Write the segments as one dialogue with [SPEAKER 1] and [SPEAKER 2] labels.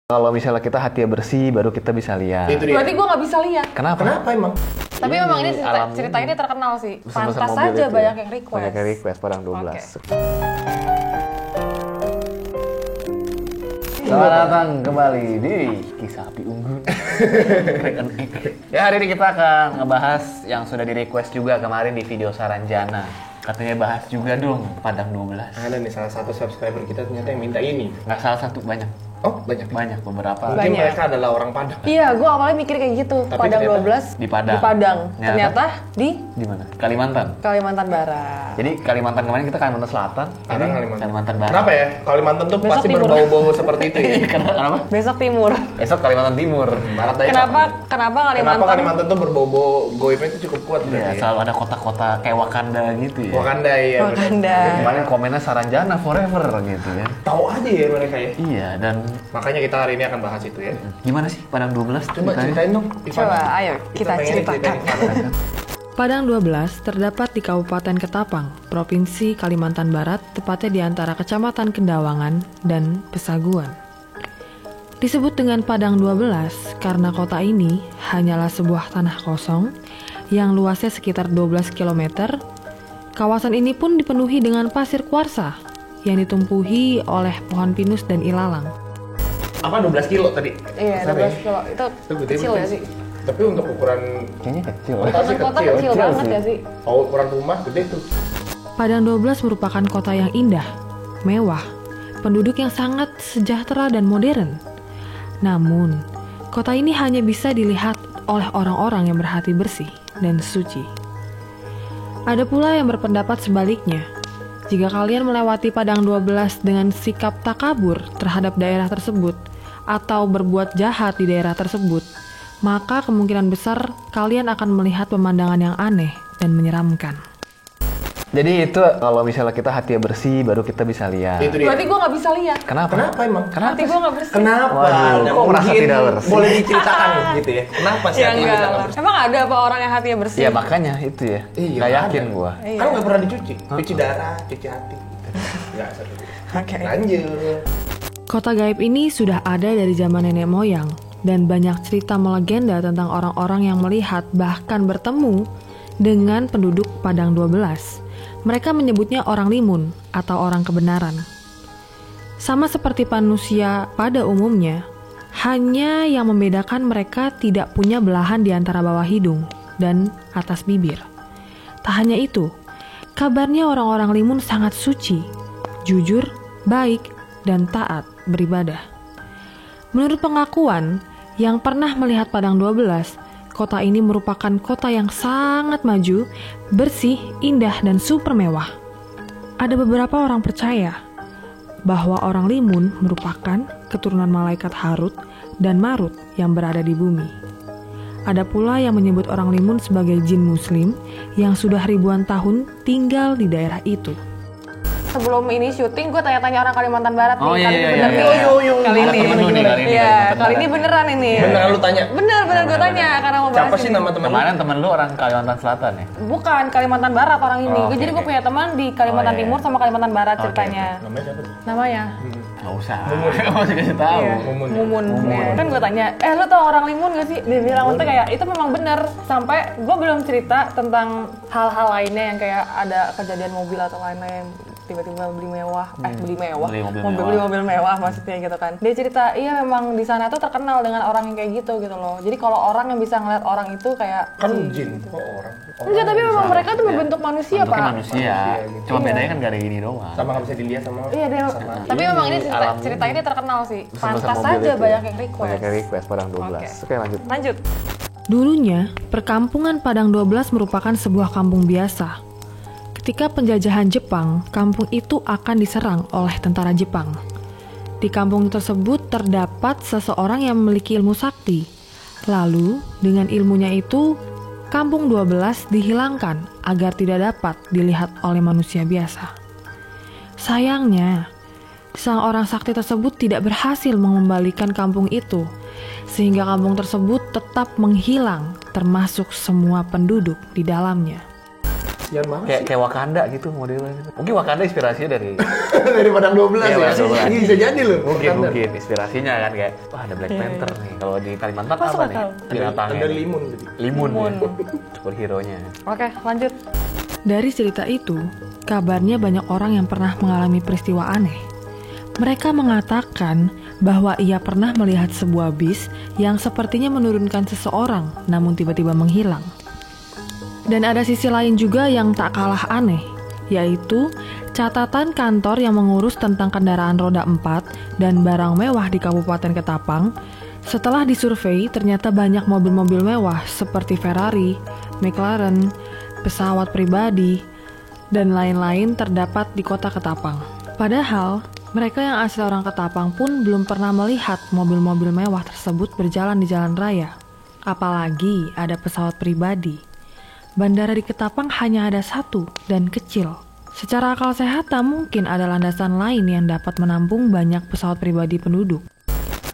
[SPEAKER 1] Kalau misalnya kita hati bersih, baru kita bisa lihat.
[SPEAKER 2] Itu dia.
[SPEAKER 3] Berarti gue nggak bisa lihat.
[SPEAKER 1] Kenapa
[SPEAKER 2] Emang?
[SPEAKER 3] Tapi memang ini cerita ini terkenal sih.
[SPEAKER 1] Pesan-pesan
[SPEAKER 3] Pantas
[SPEAKER 1] mobil
[SPEAKER 3] saja
[SPEAKER 1] itu
[SPEAKER 3] banyak
[SPEAKER 1] ya?
[SPEAKER 3] yang request.
[SPEAKER 1] Banyak yang request Padang 12. Selamat datang kembali di Kisah Api Unggun. Ya, hari ini kita akan ngebahas yang sudah di request juga kemarin di video Saranjana. Katanya bahas juga dong Padang 12.
[SPEAKER 2] Ada nih salah satu subscriber kita ternyata yang minta ini.
[SPEAKER 1] Nggak salah satu, banyak.
[SPEAKER 2] Oh, banyak.
[SPEAKER 1] Banyak, beberapa.
[SPEAKER 2] Mungkin
[SPEAKER 3] Banyak.
[SPEAKER 2] mereka adalah orang Padang.
[SPEAKER 3] Iya, gue awalnya mikir kayak gitu.
[SPEAKER 2] Tapi
[SPEAKER 3] Padang
[SPEAKER 2] ternyata
[SPEAKER 3] 12
[SPEAKER 1] di Padang.
[SPEAKER 3] Di Padang.
[SPEAKER 1] Ternyata?
[SPEAKER 3] Ternyata di
[SPEAKER 1] Di mana? Kalimantan.
[SPEAKER 3] Kalimantan Barat.
[SPEAKER 1] Jadi Kalimantan kemarin kita Kalimantan Selatan,
[SPEAKER 2] Padang,
[SPEAKER 1] ini
[SPEAKER 2] Kalimantan.
[SPEAKER 1] Barat.
[SPEAKER 2] Kenapa ya? Kalimantan tuh
[SPEAKER 3] Besok
[SPEAKER 2] pasti
[SPEAKER 3] timur.
[SPEAKER 2] berbau-bau seperti itu ya.
[SPEAKER 1] Kenapa?
[SPEAKER 3] Besok timur.
[SPEAKER 1] Besok Kalimantan Timur.
[SPEAKER 2] Barat aja.
[SPEAKER 3] Kenapa
[SPEAKER 2] Kenapa
[SPEAKER 3] Kalimantan?
[SPEAKER 2] Kalimantan tuh berbau-bau goibnya itu cukup kuat
[SPEAKER 1] Iya,
[SPEAKER 2] berarti ya?
[SPEAKER 1] selalu ada kota-kota kayak Wakanda gitu ya.
[SPEAKER 2] Wakanda ya. bener.
[SPEAKER 3] Wakanda.
[SPEAKER 1] Kemarin komennya Saranjana forever gitu ya.
[SPEAKER 2] Tahu aja ya mereka ya.
[SPEAKER 1] Iya, dan
[SPEAKER 2] Makanya kita hari ini akan bahas itu ya.
[SPEAKER 1] gimana sih Padang 12?
[SPEAKER 2] Coba ceritain dong.
[SPEAKER 3] Coba, ayo kita
[SPEAKER 2] pengen
[SPEAKER 3] ceritakan.
[SPEAKER 2] ceritain Ivana.
[SPEAKER 4] Padang 12 terdapat di Kabupaten Ketapang, Provinsi Kalimantan Barat, tepatnya di antara Kecamatan Kendawangan dan Pesaguan. Disebut dengan Padang 12 karena kota ini hanyalah sebuah tanah kosong yang luasnya sekitar 12 km. Kawasan ini pun dipenuhi dengan pasir kuarsa yang ditumpuhi oleh pohon pinus dan ilalang.
[SPEAKER 2] Apa 12 kilo tadi?
[SPEAKER 3] Iya,
[SPEAKER 2] Besar ya?
[SPEAKER 3] 12 kilo. Itu
[SPEAKER 2] gede
[SPEAKER 3] kecil
[SPEAKER 2] betul.
[SPEAKER 3] ya sih?
[SPEAKER 2] Tapi untuk ukuran
[SPEAKER 1] Kayaknya kecil.
[SPEAKER 2] Kota sih
[SPEAKER 3] Kota
[SPEAKER 2] kecil.
[SPEAKER 3] kecil
[SPEAKER 1] Kecil
[SPEAKER 3] banget
[SPEAKER 1] sih.
[SPEAKER 3] ya sih?
[SPEAKER 2] kalau ukuran rumah gede tuh.
[SPEAKER 4] Padang 12 merupakan kota yang indah, mewah, penduduk yang sangat sejahtera dan modern. Namun, kota ini hanya bisa dilihat oleh orang-orang yang berhati bersih dan suci. Ada pula yang berpendapat sebaliknya. Jika kalian melewati Padang 12 dengan sikap takabur terhadap daerah tersebut atau berbuat jahat di daerah tersebut, maka kemungkinan besar kalian akan melihat pemandangan yang aneh dan menyeramkan.
[SPEAKER 1] Jadi itu kalau misalnya kita hati bersih, baru kita bisa lihat.
[SPEAKER 2] Itu dia.
[SPEAKER 3] Berarti gue nggak bisa lihat.
[SPEAKER 1] Kenapa
[SPEAKER 2] Emang?
[SPEAKER 3] Hati gue nggak bersih.
[SPEAKER 2] Kenapa?
[SPEAKER 1] Waduh,
[SPEAKER 2] Nah,
[SPEAKER 1] kok merasa
[SPEAKER 2] mungkin
[SPEAKER 1] tidak bersih?
[SPEAKER 2] boleh diceritakan gitu ya. Kenapa sih
[SPEAKER 3] Ya
[SPEAKER 2] hati kita
[SPEAKER 3] enggak
[SPEAKER 2] nggak
[SPEAKER 3] lah.
[SPEAKER 2] bersih?
[SPEAKER 3] Emang ada apa orang yang hatinya bersih?
[SPEAKER 1] Iya, makanya itu ya.
[SPEAKER 2] Iya,
[SPEAKER 1] Nggak
[SPEAKER 2] ada.
[SPEAKER 1] yakin gua.
[SPEAKER 3] Iya.
[SPEAKER 2] Kan nggak pernah dicuci. Cuci darah, cuci hati. Ya, satu.
[SPEAKER 3] Oke.
[SPEAKER 2] Lanjut.
[SPEAKER 4] Kota gaib ini sudah ada dari zaman nenek moyang, dan banyak cerita melegenda tentang orang-orang yang melihat bahkan bertemu dengan penduduk Padang 12. Mereka menyebutnya orang limun atau orang kebenaran. Sama seperti manusia pada umumnya, hanya yang membedakan mereka tidak punya belahan di antara bawah hidung dan atas bibir. Tak hanya itu, kabarnya orang-orang limun sangat suci, jujur, baik, dan taat beribadah. Menurut pengakuan yang pernah melihat Padang 12, kota ini merupakan kota yang sangat maju, bersih, indah, dan super mewah. Ada beberapa orang percaya bahwa orang limun merupakan keturunan malaikat Harut dan Marut yang berada di bumi. Ada pula yang menyebut orang limun sebagai jin muslim yang sudah ribuan tahun tinggal di daerah itu.
[SPEAKER 3] Sebelum ini syuting, gue tanya-tanya orang Kalimantan Barat
[SPEAKER 1] Oh,
[SPEAKER 3] nih.
[SPEAKER 1] iya,
[SPEAKER 3] Kali ini
[SPEAKER 1] iya,
[SPEAKER 3] bener
[SPEAKER 1] iya,
[SPEAKER 3] nih.
[SPEAKER 1] iya.
[SPEAKER 3] Kali
[SPEAKER 1] Ada
[SPEAKER 3] ini.
[SPEAKER 1] temen lu nih, kali ini
[SPEAKER 3] Iya,
[SPEAKER 1] Kalimantan
[SPEAKER 3] kali ini
[SPEAKER 1] Barat.
[SPEAKER 3] beneran ini.
[SPEAKER 2] Beneran lu tanya?
[SPEAKER 3] Bener gue tanya karena mau bahas
[SPEAKER 2] Siapa sih
[SPEAKER 3] ini.
[SPEAKER 2] nama temen lu?
[SPEAKER 1] Kemarin temen lu orang Kalimantan Selatan ya?
[SPEAKER 3] Bukan, Kalimantan Barat orang ini.
[SPEAKER 1] Oh, oke,
[SPEAKER 3] Jadi gue
[SPEAKER 1] oke.
[SPEAKER 3] punya teman di Kalimantan
[SPEAKER 1] Oh, iya.
[SPEAKER 3] Timur sama Kalimantan Barat
[SPEAKER 1] Oke,
[SPEAKER 3] ceritanya.
[SPEAKER 2] Namanya siapa tuh?
[SPEAKER 3] Namanya?
[SPEAKER 1] Nggak usah. Masih kasih tahu.
[SPEAKER 3] Iya.
[SPEAKER 2] Mumun.
[SPEAKER 3] Mumun.
[SPEAKER 1] Mumun.
[SPEAKER 3] Iya. Kan gue tanya, lo tau orang limun gak sih? Dia bilang, "Maksudnya kayak itu memang bener." Sampai gue belum cerita tentang hal-hal lainnya yang kayak ada kejadian mobil atau lain-lain tiba-tiba beli mewah, beli mewah,
[SPEAKER 1] Beli mobil
[SPEAKER 3] beli mobil mewah maksudnya gitu kan. Dia cerita, iya memang di sana tuh terkenal dengan orang yang kayak gitu loh. Jadi kalau orang yang bisa ngeliat orang itu kayak
[SPEAKER 2] Kan jin. Oh, orang.
[SPEAKER 3] enggak, tapi memang mereka tuh berbentuk manusia,
[SPEAKER 1] Bentuknya
[SPEAKER 3] Pak.
[SPEAKER 1] manusia.
[SPEAKER 2] gitu.
[SPEAKER 1] Cuma bedanya kan gak ada gini doang.
[SPEAKER 2] Sama nggak bisa dilihat sama.
[SPEAKER 3] Iya, dia,
[SPEAKER 2] sama
[SPEAKER 3] tapi memang ini
[SPEAKER 1] alam
[SPEAKER 3] cerita ini terkenal sih.
[SPEAKER 1] Pesan-pesan
[SPEAKER 3] Pantas
[SPEAKER 1] mobil
[SPEAKER 3] saja
[SPEAKER 1] itu ya.
[SPEAKER 3] banyak yang request.
[SPEAKER 1] Banyak yang request Padang 12. Oke, lanjut.
[SPEAKER 3] Lanjut.
[SPEAKER 4] Dulunya, perkampungan Padang 12 merupakan sebuah kampung biasa. Ketika penjajahan Jepang, kampung itu akan diserang oleh tentara Jepang. Di kampung tersebut terdapat seseorang yang memiliki ilmu sakti. Lalu, dengan ilmunya itu, kampung 12 dihilangkan agar tidak dapat dilihat oleh manusia biasa. Sayangnya, sang orang sakti tersebut tidak berhasil mengembalikan kampung itu, sehingga kampung tersebut tetap menghilang, termasuk semua penduduk di dalamnya.
[SPEAKER 2] Kasian banget
[SPEAKER 1] Kayak Wakanda gitu modelnya. Mungkin Wakanda inspirasinya dari
[SPEAKER 2] dari Padang 12
[SPEAKER 1] Iya,
[SPEAKER 2] ya.
[SPEAKER 1] Padang 12.
[SPEAKER 2] Ini bisa jadi loh.
[SPEAKER 1] mungkin inspirasinya kan kayak wah ada Black Panther nih. Kalau di Kalimantan
[SPEAKER 3] Masa
[SPEAKER 1] apa
[SPEAKER 3] nggak
[SPEAKER 1] nih?
[SPEAKER 3] tahu?
[SPEAKER 1] Binatangnya.
[SPEAKER 2] Ada limun gitu.
[SPEAKER 1] Limun.
[SPEAKER 3] Limun.
[SPEAKER 1] Superhero-nya.
[SPEAKER 3] Oke, lanjut.
[SPEAKER 4] Dari cerita itu, kabarnya banyak orang yang pernah mengalami peristiwa aneh. Mereka mengatakan bahwa ia pernah melihat sebuah bis yang sepertinya menurunkan seseorang, namun tiba-tiba menghilang. Dan ada sisi lain juga yang tak kalah aneh, yaitu catatan kantor yang mengurus tentang kendaraan roda 4 dan barang mewah di Kabupaten Ketapang. Setelah disurvei, ternyata banyak mobil-mobil mewah seperti Ferrari, McLaren, pesawat pribadi, dan lain-lain terdapat di kota Ketapang. Padahal, mereka yang asli orang Ketapang pun belum pernah melihat mobil-mobil mewah tersebut berjalan di jalan raya. Apalagi ada pesawat pribadi. Bandara di Ketapang hanya ada satu dan kecil. Secara akal sehat tak mungkin ada landasan lain yang dapat menampung banyak pesawat pribadi penduduk.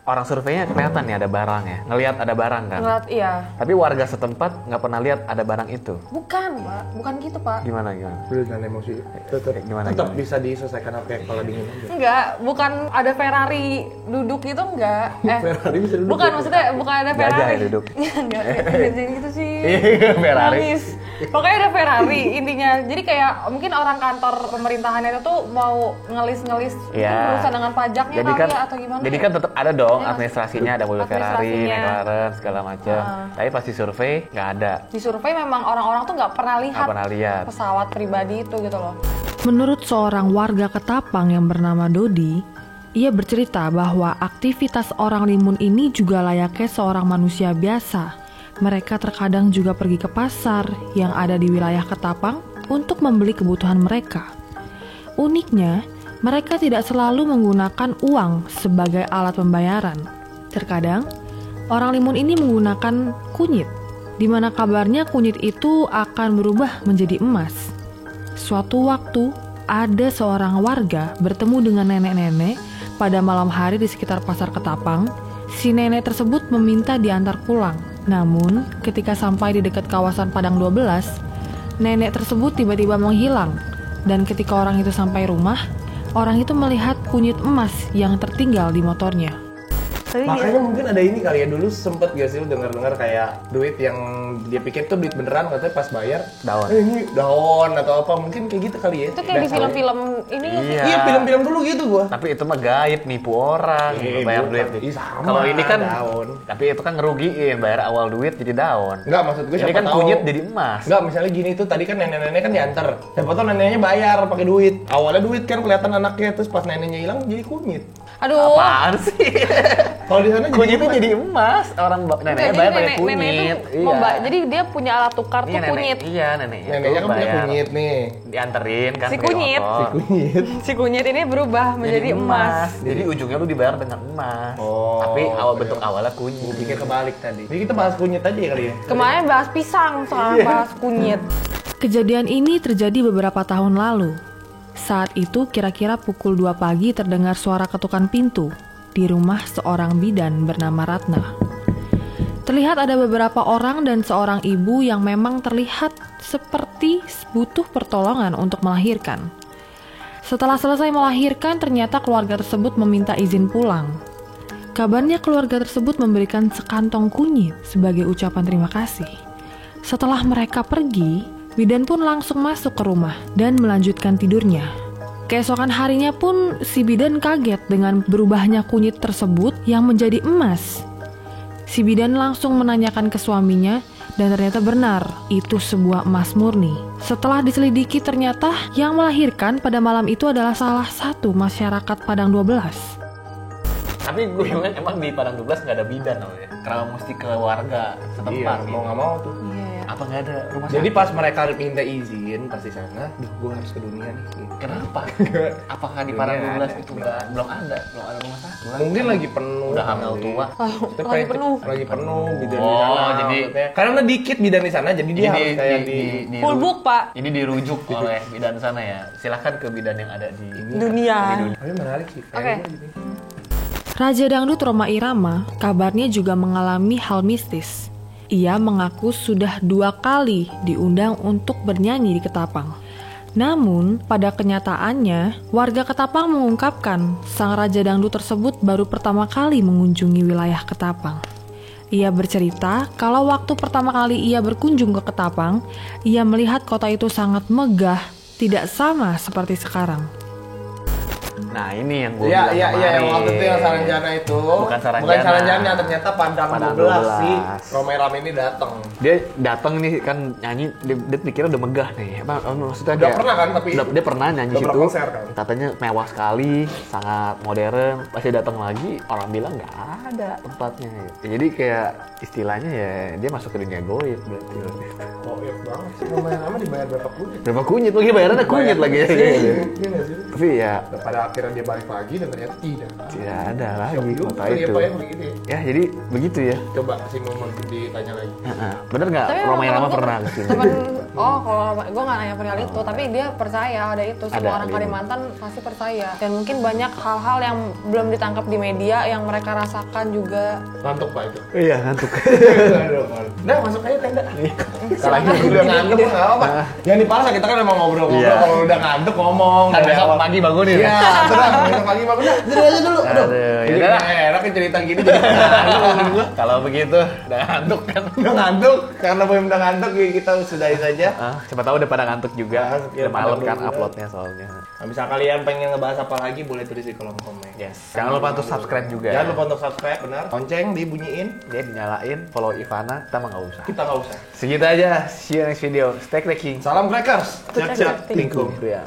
[SPEAKER 1] Orang surveinya kelihatan nih ada barang ya. Ngelihat ada barang kan.
[SPEAKER 3] Ngeliat, iya.
[SPEAKER 1] Tapi warga setempat nggak pernah lihat ada barang itu.
[SPEAKER 3] Bukan, Pak. Bukan gitu, Pak.
[SPEAKER 1] Gimana?
[SPEAKER 2] Udah jangan emosi. Tetap bisa diselesaikan apa yang kepala dingin aja.
[SPEAKER 3] Enggak, bukan ada Ferrari duduk gitu enggak.
[SPEAKER 2] Ferrari bisa duduk.
[SPEAKER 3] Bukan, maksudnya bukan ada
[SPEAKER 1] Gajah
[SPEAKER 3] Ferrari.
[SPEAKER 1] ya duduk.
[SPEAKER 3] Iya, enggak. Jangan gitu sih.
[SPEAKER 1] Iya, Ferrari.
[SPEAKER 3] Nangis. Pokoknya ada Ferrari intinya. Jadi kayak mungkin orang kantor pemerintahan itu tuh mau ngelis-ngelis
[SPEAKER 1] Iya.
[SPEAKER 3] berurusan dengan pajaknya
[SPEAKER 1] Jadi
[SPEAKER 3] kali
[SPEAKER 1] kan,
[SPEAKER 3] ya atau gimana.
[SPEAKER 1] jadi
[SPEAKER 3] ya?
[SPEAKER 1] kan tetap ada dong
[SPEAKER 3] Iya.
[SPEAKER 1] administrasinya, ada mobil Ferrari,
[SPEAKER 3] Administrasinya.
[SPEAKER 1] McLaren, segala macam. Tapi pasti survei nggak ada.
[SPEAKER 3] Di survei memang orang-orang tuh nggak pernah lihat
[SPEAKER 1] Nggak pernah lihat.
[SPEAKER 3] pesawat pribadi itu gitu loh.
[SPEAKER 4] Menurut seorang warga Ketapang yang bernama Dodi, ia bercerita bahwa aktivitas orang limun ini juga layaknya seorang manusia biasa. Mereka terkadang juga pergi ke pasar yang ada di wilayah Ketapang untuk membeli kebutuhan mereka. Uniknya, mereka tidak selalu menggunakan uang sebagai alat pembayaran. Terkadang, orang limun ini menggunakan kunyit, di mana kabarnya kunyit itu akan berubah menjadi emas. Suatu waktu, ada seorang warga bertemu dengan nenek-nenek pada malam hari di sekitar pasar Ketapang. Si nenek tersebut meminta diantar pulang. Namun, ketika sampai di dekat kawasan Padang 12, nenek tersebut tiba-tiba menghilang. Dan ketika orang itu sampai rumah, orang itu melihat kunyit emas yang tertinggal di motornya.
[SPEAKER 2] Makanya mungkin ada ini kali ya, dulu sempet gak sih lu dengar-dengar kayak duit yang dia pikir tuh duit beneran, katanya pas bayar
[SPEAKER 1] Daun.
[SPEAKER 2] ini daun atau apa, mungkin kayak gitu kali ya.
[SPEAKER 3] Itu kayak di
[SPEAKER 2] Udah
[SPEAKER 3] film-film ini nggak sih?
[SPEAKER 2] Iya, film-film dulu gitu gua.
[SPEAKER 1] Tapi itu mah gaib, nipu orang, bayar
[SPEAKER 2] bukan.
[SPEAKER 1] duit.
[SPEAKER 2] Ih, sama,
[SPEAKER 1] Kalau ini kan
[SPEAKER 2] daun.
[SPEAKER 1] tapi itu kan ngerugiin, bayar awal duit jadi daun.
[SPEAKER 2] Enggak, maksud gue
[SPEAKER 1] Ini
[SPEAKER 2] siapa
[SPEAKER 1] kan
[SPEAKER 2] tahu.
[SPEAKER 1] kunyit jadi emas.
[SPEAKER 2] Enggak, misalnya gini tuh, tadi kan nenek-nenek kan diantar. Siapa tahu neneknya bayar pakai duit. Awalnya duit kan kelihatan anaknya, terus pas neneknya hilang jadi kunyit.
[SPEAKER 3] Aduh.
[SPEAKER 1] Apaan sih?
[SPEAKER 2] Kalau di sana
[SPEAKER 1] Kunyitnya
[SPEAKER 2] emas.
[SPEAKER 1] jadi emas, orang neneknya
[SPEAKER 3] Jadi
[SPEAKER 1] bayar pakai
[SPEAKER 3] nenek
[SPEAKER 1] kunyit.
[SPEAKER 3] itu mau jadi dia punya alat tukar tuh
[SPEAKER 1] Iya, nenek.
[SPEAKER 3] kunyit.
[SPEAKER 1] Iya, neneknya.
[SPEAKER 2] Neneknya
[SPEAKER 1] tuh
[SPEAKER 2] kan punya
[SPEAKER 1] bayar.
[SPEAKER 2] kunyit nih.
[SPEAKER 1] Dianterin kan
[SPEAKER 3] Si
[SPEAKER 1] pakai
[SPEAKER 3] kunyit.
[SPEAKER 1] motor.
[SPEAKER 2] Kunyit.
[SPEAKER 3] Si kunyit ini berubah menjadi emas.
[SPEAKER 1] Jadi ujungnya lu dibayar dengan emas.
[SPEAKER 2] Oh,
[SPEAKER 1] Tapi
[SPEAKER 2] oke.
[SPEAKER 1] bentuk awalnya kunyit.
[SPEAKER 2] Gue pikir kebalik tadi. Jadi kita bahas kunyit aja ya kali ya.
[SPEAKER 3] Kemarin bahas pisang, sekarang bahas kunyit.
[SPEAKER 4] Kejadian ini terjadi beberapa tahun lalu. Saat itu kira-kira pukul 2 pagi terdengar suara ketukan pintu di rumah seorang bidan bernama Ratna. Terlihat ada beberapa orang dan seorang ibu yang memang terlihat seperti butuh pertolongan untuk melahirkan. Setelah selesai melahirkan, ternyata keluarga tersebut meminta izin pulang. Kabarnya keluarga tersebut memberikan sekantong kunyit sebagai ucapan terima kasih. Setelah mereka pergi, bidan pun langsung masuk ke rumah dan melanjutkan tidurnya. Keesokan harinya pun si bidan kaget dengan berubahnya kunyit tersebut yang menjadi emas. Si bidan langsung menanyakan ke suaminya dan ternyata benar, itu sebuah emas murni. Setelah diselidiki ternyata yang melahirkan pada malam itu adalah salah satu masyarakat Padang 12.
[SPEAKER 1] Tapi gue bilang emang di Padang 12 nggak ada bidan namanya. Kenapa mesti ke warga
[SPEAKER 2] Iya,
[SPEAKER 1] setempat gitu?
[SPEAKER 2] mau nggak mau tuh.
[SPEAKER 3] Iya ya.
[SPEAKER 1] Apa nggak ada rumah
[SPEAKER 2] Jadi
[SPEAKER 1] sakit?
[SPEAKER 2] pas mereka minta izin pas di sana, duh gue harus ke dunia nih.
[SPEAKER 1] Kenapa? Apakah di
[SPEAKER 2] Dunia
[SPEAKER 1] Padang 12
[SPEAKER 2] ada.
[SPEAKER 1] itu belum ada rumah sakit?
[SPEAKER 2] Mungkin lagi penuh.
[SPEAKER 1] Udah hamil
[SPEAKER 2] kali.
[SPEAKER 1] tua.
[SPEAKER 2] Kita
[SPEAKER 3] Lagi
[SPEAKER 2] pengen-
[SPEAKER 3] penuh.
[SPEAKER 2] Lagi penuh bidan
[SPEAKER 1] Oh,
[SPEAKER 2] di sana.
[SPEAKER 1] jadi-
[SPEAKER 2] maksudnya. Karena dikit bidan di sana, jadi dia
[SPEAKER 1] Ini
[SPEAKER 2] harus kayak di
[SPEAKER 3] Full book, Pak.
[SPEAKER 1] Ini dirujuk oleh bidan sana ya. Silahkan ke bidan yang ada di
[SPEAKER 3] Dunia.
[SPEAKER 2] Tapi menarik sih.
[SPEAKER 3] Oke.
[SPEAKER 4] Raja Dangdut Rhoma Irama kabarnya juga mengalami hal mistis. Ia mengaku sudah 2 kali diundang untuk bernyanyi di Ketapang. Namun, pada kenyataannya, warga Ketapang mengungkapkan sang raja dangdut tersebut baru pertama kali mengunjungi wilayah Ketapang. Ia bercerita kalau waktu pertama kali ia berkunjung ke Ketapang, ia melihat kota itu sangat megah, tidak sama seperti sekarang.
[SPEAKER 1] Nah ini yang gue
[SPEAKER 2] Iya,
[SPEAKER 1] bilang
[SPEAKER 2] iya,
[SPEAKER 1] kemarin.
[SPEAKER 2] iya, yang waktu itu yang Saranjana itu.
[SPEAKER 1] Bukan Saranjana.
[SPEAKER 2] Saranjana, ternyata Padang
[SPEAKER 1] Padang
[SPEAKER 2] 12 si
[SPEAKER 1] 12.
[SPEAKER 2] Romai Rame ini datang.
[SPEAKER 1] Dia datang nih kan nyanyi, dia pikirnya udah megah nih. Maksudnya
[SPEAKER 2] Udah pernah kan, tapi
[SPEAKER 1] dia pernah nyanyi
[SPEAKER 2] udah
[SPEAKER 1] situ.
[SPEAKER 2] pernah konser kan?
[SPEAKER 1] Katanya mewah sekali, sangat modern. Pas dia datang lagi, orang bilang nggak ada tempatnya. Ya, jadi kayak istilahnya ya dia masuk ke dunia goib berarti.
[SPEAKER 2] Oh iya banget sih, Romai Rame dibayar berapa kunyit?
[SPEAKER 1] Berapa kunyit lagi bayarannya kunyit lagi.
[SPEAKER 2] Iya nggak sih?
[SPEAKER 1] Tapi ya
[SPEAKER 2] Dan pada akhirnya dia balik lagi dan ternyata tidak.
[SPEAKER 1] tidak ada lagi
[SPEAKER 2] Juga
[SPEAKER 1] kota
[SPEAKER 2] ya
[SPEAKER 1] itu.
[SPEAKER 2] Pak ya begitu ya.
[SPEAKER 1] Ya jadi begitu ya.
[SPEAKER 2] Coba si Mumun ditanya lagi.
[SPEAKER 1] Bener nggak
[SPEAKER 3] Tapi
[SPEAKER 1] Romai
[SPEAKER 3] emang
[SPEAKER 1] Rama
[SPEAKER 3] gua
[SPEAKER 1] pernah kesini?
[SPEAKER 3] kalau gue nggak nanya perihal itu, tapi dia percaya ada itu. Semua
[SPEAKER 1] Ada,
[SPEAKER 3] orang
[SPEAKER 1] ada.
[SPEAKER 3] Kalimantan pasti percaya. Dan mungkin banyak hal-hal yang belum ditangkap di media yang mereka rasakan juga.
[SPEAKER 2] Ngantuk Pak itu.
[SPEAKER 1] Iya ngantuk.
[SPEAKER 2] Udah masuk aja tenda.
[SPEAKER 1] Kalau
[SPEAKER 2] Kalau udah ngantuk nggak apa-apa. Jangan dipaksa, kita kan emang ngobrol-ngobrol.
[SPEAKER 1] Iya.
[SPEAKER 2] Kalau udah ngantuk ngomong.
[SPEAKER 1] Kan
[SPEAKER 2] Dari
[SPEAKER 1] besok
[SPEAKER 2] awal.
[SPEAKER 1] pagi bangunin.
[SPEAKER 2] Iya, terus besok pagi bangun. Udah, tidur aja dulu. Aduh.
[SPEAKER 1] Aduh,
[SPEAKER 2] Jadi
[SPEAKER 1] yaudah lah.
[SPEAKER 2] nggak enak ya cerita gini jadi ngantuk gua.
[SPEAKER 1] Kalau begitu udah ngantuk kan.
[SPEAKER 2] Udah ngantuk, karena belum udah ngantuk ya kita sudahi saja.
[SPEAKER 1] Siapa tahu udah pada ngantuk juga.
[SPEAKER 2] Iya,
[SPEAKER 1] Udah malam
[SPEAKER 2] pada
[SPEAKER 1] kan
[SPEAKER 2] juga.
[SPEAKER 1] uploadnya soalnya.
[SPEAKER 2] Nah, bisa kalian pengen ngebahas apa lagi boleh tulis di kolom komen.
[SPEAKER 1] Yes. Jangan lupa untuk subscribe juga.
[SPEAKER 2] Jangan lupa untuk subscribe, benar. Lonceng dibunyiin.
[SPEAKER 1] Dia dinyalain, follow Ivana, kita mah nggak usah.
[SPEAKER 2] Kita nggak usah.
[SPEAKER 1] Segitu aja. See you next video. Stay cracking.
[SPEAKER 2] Salam crackers.
[SPEAKER 3] Cek,
[SPEAKER 2] Cek,
[SPEAKER 3] cek,
[SPEAKER 2] tingkum.
[SPEAKER 1] Ya.